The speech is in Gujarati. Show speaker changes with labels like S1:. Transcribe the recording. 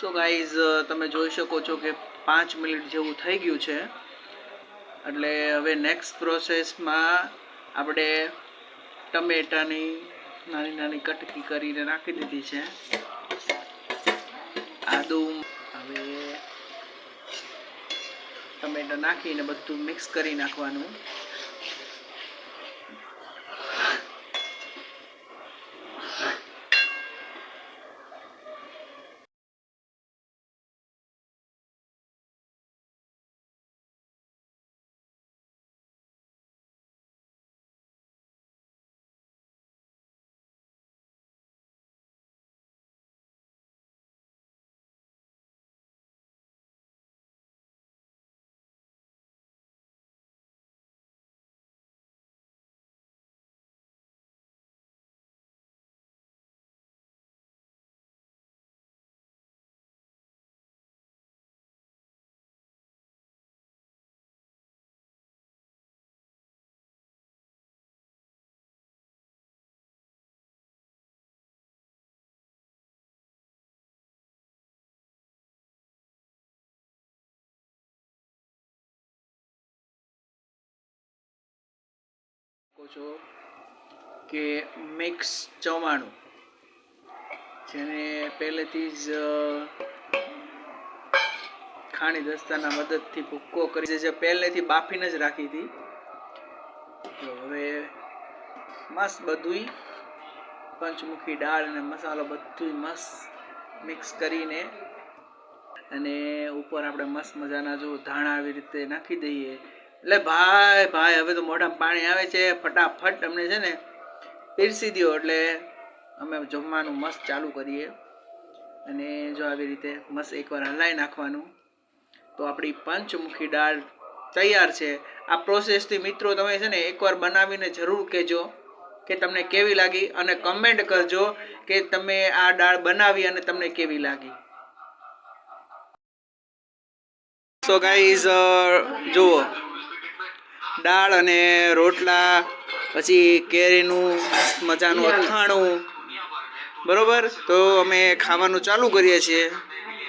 S1: સો ગાઈઝ તમે જોઈ શકો છો કે 5 મિનિટ જેવું થઈ ગયું છે એટલે હવે નેક્સ્ટ પ્રોસેસમાં આપણે ટમેટાની નાની નાની કટકી કરીને નાખી દીધી છે આદુ હવે ટમેટા નાખીને બધું મિક્સ કરી નાખવાનું છો કે મિક્સ ચવાણું જેને પહેલેથી જ ખાણી દસ્તાના મદદથી ભૂક્કો કરી છે પહેલેથી બાફીને જ રાખી હતી તો હવે મસ્ત બધું પંચમુખી દાળ અને મસાલો બધું મસ્ત મિક્સ કરીને અને ઉપર આપણે મસ્ત મજાના જો ધાણા આવી રીતે નાખી દઈએ એટલે ભાઈ હવે તો મોઢામાં પાણી આવે છે ફટાફટ અમને છે ને પીરસી દો એટલે અમે જમવાનું મસ્ત ચાલુ કરીએ અને જો આવી રીતે મસ્ત એકવાર હલાવી નાખવાનું તો આપણી પંચમુખી દાળ તૈયાર છે આ પ્રોસેસથી મિત્રો તમે છે ને એકવાર બનાવીને જરૂર કહેજો કે તમને કેવી લાગી અને કમેન્ટ કરજો કે તમે આ દાળ બનાવી અને તમને કેવી લાગી સો ગાઈઝ જુઓ દાળ અને રોટલા પછી કેરીનું મજાનું અથાણું બરોબર તો અમે ખાવાનું ચાલુ કરીએ છીએ